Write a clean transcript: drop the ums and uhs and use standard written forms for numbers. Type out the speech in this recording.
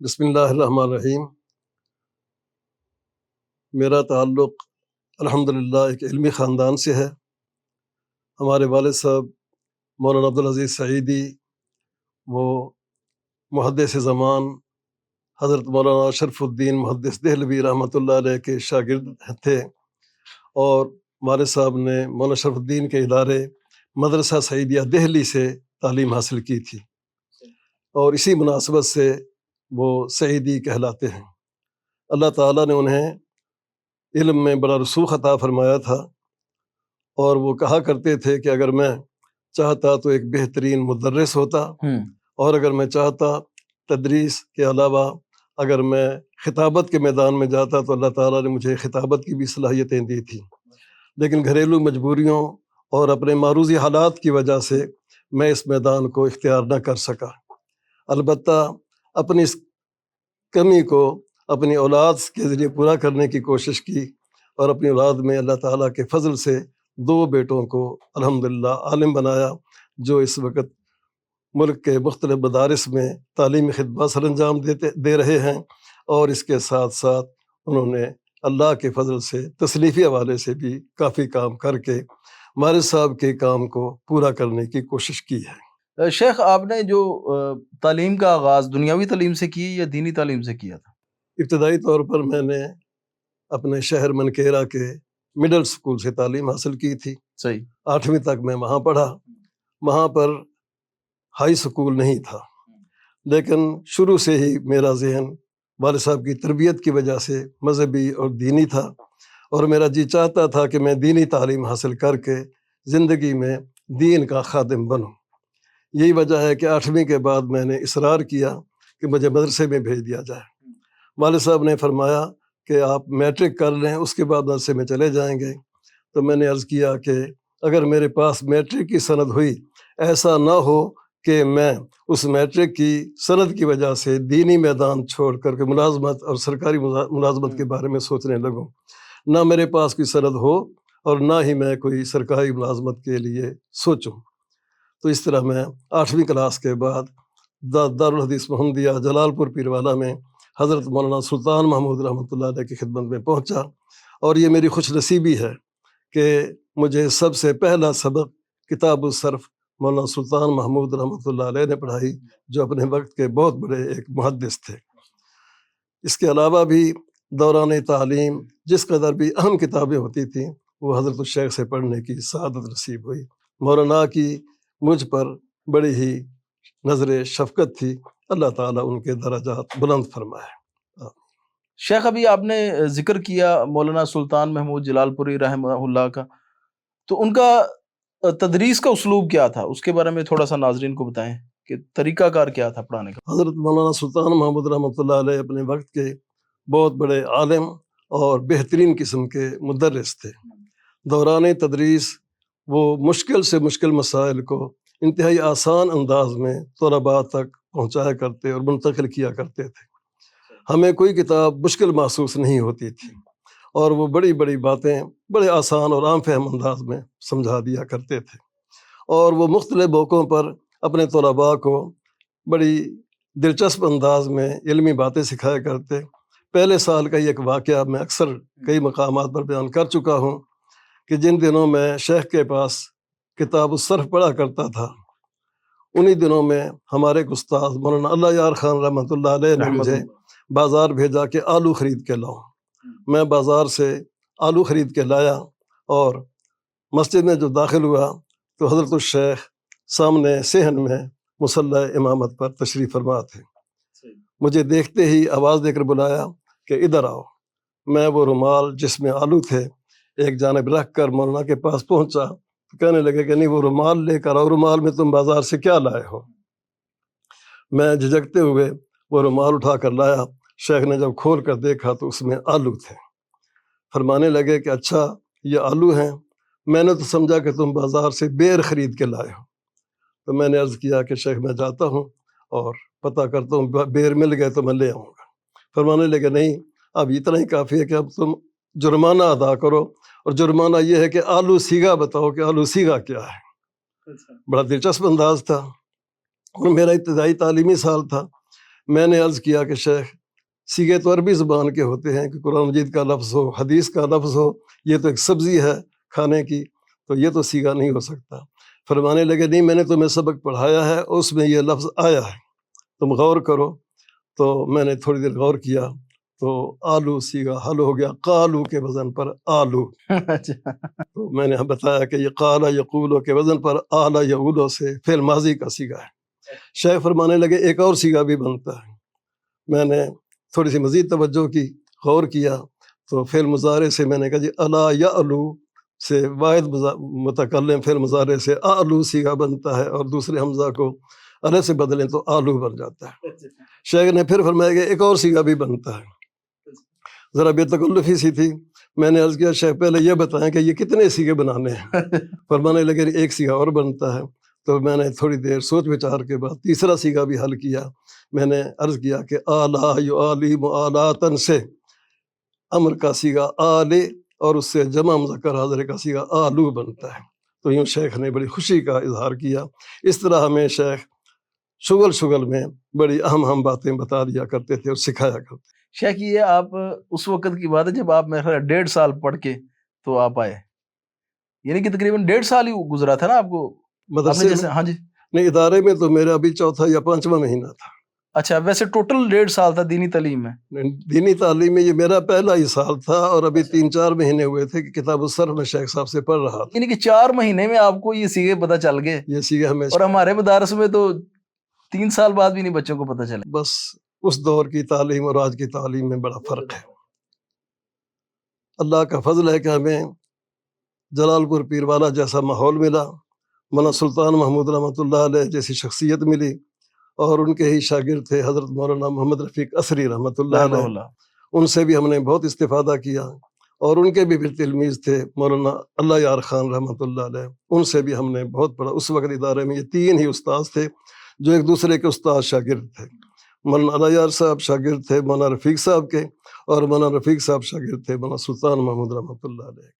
بسم اللہ الرحمن الرحیم۔ میرا تعلق الحمدللہ ایک علمی خاندان سے ہے۔ ہمارے والد صاحب مولانا عبدالعزیز سعیدی وہ محدث زمان حضرت مولانا شرف الدین محدث دہلوی رحمۃ اللہ علیہ کے شاگرد تھے، اور والد صاحب نے مولانا شرف الدین کے ادارے مدرسہ سعیدیہ دہلی سے تعلیم حاصل کی تھی، اور اسی مناسبت سے وہ سعیدی کہلاتے ہیں۔ اللہ تعالیٰ نے انہیں علم میں بڑا رسوخ عطا فرمایا تھا، اور وہ کہا کرتے تھے کہ اگر میں چاہتا تو ایک بہترین مدرس ہوتا، اور اگر میں چاہتا تدریس کے علاوہ اگر میں خطابت کے میدان میں جاتا تو اللہ تعالیٰ نے مجھے خطابت کی بھی صلاحیتیں دی تھیں، لیکن گھریلو مجبوریوں اور اپنے معروضی حالات کی وجہ سے میں اس میدان کو اختیار نہ کر سکا۔ البتہ اپنی اس کمی کو اپنی اولاد کے ذریعے پورا کرنے کی کوشش کی، اور اپنی اولاد میں اللہ تعالیٰ کے فضل سے 2 بیٹوں کو الحمدللہ عالم بنایا، جو اس وقت ملک کے مختلف مدارس میں تعلیمی خدمات سر انجام دے رہے ہیں، اور اس کے ساتھ ساتھ انہوں نے اللہ کے فضل سے تصنیفی حوالے سے بھی کافی کام کر کے والد صاحب کے کام کو پورا کرنے کی کوشش کی ہے۔ شیخ، آپ نے جو تعلیم کا آغاز دنیاوی تعلیم سے کی یا دینی تعلیم سے کیا تھا؟ ابتدائی طور پر میں نے اپنے شہر منکیرا کے مڈل سکول سے تعلیم حاصل کی تھی۔ صحیح۔ 8ویں تک میں وہاں پڑھا۔ وہاں پر ہائی سکول نہیں تھا، لیکن شروع سے ہی میرا ذہن والد صاحب کی تربیت کی وجہ سے مذہبی اور دینی تھا، اور میرا جی چاہتا تھا کہ میں دینی تعلیم حاصل کر کے زندگی میں دین کا خادم بنوں۔ یہی وجہ ہے کہ 8ویں کے بعد میں نے اصرار کیا کہ مجھے مدرسے میں بھیج دیا جائے۔ والد صاحب نے فرمایا کہ آپ میٹرک کر لیں، اس کے بعد مدرسے میں چلے جائیں گے۔ تو میں نے عرض کیا کہ اگر میرے پاس میٹرک کی سند ہوئی، ایسا نہ ہو کہ میں اس میٹرک کی سند کی وجہ سے دینی میدان چھوڑ کر کے ملازمت اور سرکاری ملازمت کے بارے میں سوچنے لگوں۔ نہ میرے پاس کوئی سند ہو اور نہ ہی میں کوئی سرکاری ملازمت کے لیے سوچوں۔ تو اس طرح میں 8ویں کلاس کے بعد دارالحدیث محمدیہ جلال پور پیروالا میں حضرت مولانا سلطان محمود رحمۃ اللہ علیہ کی خدمت میں پہنچا، اور یہ میری خوش نصیبی ہے کہ مجھے سب سے پہلا سبق کتاب الصرف مولانا سلطان محمود رحمۃ اللہ علیہ نے پڑھائی، جو اپنے وقت کے بہت بڑے ایک محدث تھے۔ اس کے علاوہ بھی دوران تعلیم جس قدر بھی اہم کتابیں ہوتی تھیں وہ حضرت الشیخ سے پڑھنے کی سعادت نصیب ہوئی۔ مولانا کی مجھ پر بڑی ہی نظر شفقت تھی، اللہ تعالیٰ ان کے درجات بلند فرمائے۔ شیخ، ابھی آپ نے ذکر کیا مولانا سلطان محمود جلال پوری رحمہ اللہ کا، تو ان کا تدریس کا اسلوب کیا تھا؟ اس کے بارے میں تھوڑا سا ناظرین کو بتائیں کہ طریقہ کار کیا تھا پڑھانے کا۔ حضرت مولانا سلطان محمود رحمۃ اللہ علیہ اپنے وقت کے بہت بڑے عالم اور بہترین قسم کے مدرس تھے۔ دوران تدریس وہ مشکل سے مشکل مسائل کو انتہائی آسان انداز میں طلباء تک پہنچایا کرتے اور منتقل کیا کرتے تھے۔ ہمیں کوئی کتاب مشکل محسوس نہیں ہوتی تھی، اور وہ بڑی بڑی باتیں بڑے آسان اور عام فہم انداز میں سمجھا دیا کرتے تھے، اور وہ مختلف موقعوں پر اپنے طلباء کو بڑی دلچسپ انداز میں علمی باتیں سکھایا کرتے۔ پہلے سال کا یہ ایک واقعہ میں اکثر کئی مقامات پر بیان کر چکا ہوں کہ جن دنوں میں شیخ کے پاس کتاب الصرف پڑھا کرتا تھا، انہی دنوں میں ہمارے ایک استاد مولانا اللہ یار خان رحمۃ اللہ علیہ نے مجھے بازار بھیجا کہ آلو خرید کے لاؤ۔ میں بازار سے آلو خرید کے لایا، اور مسجد میں جو داخل ہوا تو حضرت الشیخ سامنے صحن میں مصلی امامت پر تشریف فرما تھے۔ مجھے دیکھتے ہی آواز دے کر بلایا کہ ادھر آؤ۔ میں وہ رومال جس میں آلو تھے ایک جانب رکھ کر مولانا کے پاس پہنچا، تو کہنے لگے کہ نہیں، وہ رومال لے کر آؤ، رومال میں تم بازار سے کیا لائے ہو؟ میں جھجکتے ہوئے وہ رومال اٹھا کر لایا۔ شیخ نے جب کھول کر دیکھا تو اس میں آلو تھے۔ فرمانے لگے کہ اچھا یہ آلو ہیں، میں نے تو سمجھا کہ تم بازار سے بیر خرید کے لائے ہو۔ تو میں نے عرض کیا کہ شیخ میں جاتا ہوں اور پتہ کرتا ہوں، بیر مل گئے تو میں لے آؤں گا۔ فرمانے لگے نہیں، اب اتنا ہی کافی ہے کہ اب تم جرمانہ ادا کرو، اور جرمانہ یہ ہے کہ آلو سیگا بتاؤ کہ آلو سیگا کیا ہے۔ بڑا دلچسپ انداز تھا، اور میرا ابتدائی تعلیمی سال تھا۔ میں نے عرض کیا کہ شیخ سیگے تو عربی زبان کے ہوتے ہیں کہ قرآن مجید کا لفظ ہو، حدیث کا لفظ ہو، یہ تو ایک سبزی ہے کھانے کی، تو یہ تو سیگا نہیں ہو سکتا۔ فرمانے لگے نہیں، میں نے تمہیں سبق پڑھایا ہے، اس میں یہ لفظ آیا ہے، تم غور کرو۔ تو میں نے تھوڑی دیر غور کیا تو آلو سیگا حل ہو گیا، قالو کے وزن پر آلو۔ اچھا تو میں نے بتایا کہ یہ قال یقولو کے وزن پر آل یعولو سے فعل ماضی کا سیگا ہے۔ شیخ فرمانے لگے ایک اور سیگا بھی بنتا ہے۔ میں نے تھوڑی سی مزید توجہ کی، غور کیا تو فعل مضارع سے میں نے کہا جی الا یعلو سے واحد متکلم فعل مضارع سے آلو سیگا بنتا ہے، اور دوسرے حمزہ کو الف سے بدلیں تو آلو بن جاتا ہے۔ شیخ نے پھر فرمایا کہ ایک اور سیگا بھی بنتا ہے، ذرا بے تکلفی سی تھی۔ میں نے عرض کیا شیخ پہلے یہ بتائیں کہ یہ کتنے سیگے بنانے ہیں؟ فرمانے لگے ایک سیگا اور بنتا ہے۔ تو میں نے تھوڑی دیر سوچ وچار کے بعد تیسرا سیگا بھی حل کیا۔ میں نے عرض کیا کہ آلا یعالی معالاتن سے امر کا سیگا آلے اور اس سے جمع مذکر حاضر کا سیگا آلو بنتا ہے۔ تو یوں شیخ نے بڑی خوشی کا اظہار کیا۔ اس طرح ہمیں شیخ شغل میں بڑی اہم باتیں بتا دیا کرتے تھے اور سکھایا کرتے تھے۔ شیخ یہ آپ اس وقت کی بات ہے جب آپ میرے خیال 1.5 سال پڑھ کے تو آپ آئے، یعنی کہ تقریباً 1.5 سال ہی گزرا تھا نا آپ کو؟ آپ نے مدرسے جیسے میں ہاں جی نہیں، ادارے میں تو میرا ابھی چوتھا یا پانچواں مہینہ تھا۔ اچھا، ویسے ٹوٹل 1.5 سال تھا دینی تعلیم میں؟ دینی تعلیم میں یہ میرا پہلا ہی سال تھا، اور ابھی 3-4 مہینے ہوئے تھے کہ کتاب الصرف میں شیخ صاحب سے پڑھ رہا تھا۔ یعنی کہ 4 مہینے میں آپ کو یہ سیگے پتہ چل گئے، یہ سیگے ہمیں اور ہمارے مدارس میں تو 3 سال بعد بھی نہیں بچوں کو پتہ چلے۔ بس اس دور کی تعلیم اور آج کی تعلیم میں بڑا فرق ہے۔ اللہ کا فضل ہے کہ ہمیں جلال پور پیروالا جیسا ماحول ملا، مولانا سلطان محمود رحمۃ اللہ علیہ جیسی شخصیت ملی، اور ان کے ہی شاگرد تھے حضرت مولانا محمد رفیق اثری رحمۃ اللہ رحمہ علیہ، اللہ۔ ان سے بھی ہم نے بہت استفادہ کیا، اور ان کے بھی تلمیذ تھے مولانا اللہ یار خان رحمۃ اللہ علیہ، ان سے بھی ہم نے بہت پڑھا۔ اس وقت ادارے میں یہ 3 ہی استاذ تھے جو ایک دوسرے کے استاد شاگرد تھے۔ مولانا اللہ یار صاحب شاگرد تھے مولانا رفیق صاحب کے، اور مولانا رفیق صاحب شاگرد تھے مولانا سلطان محمود رحمۃ اللہ علیہ۔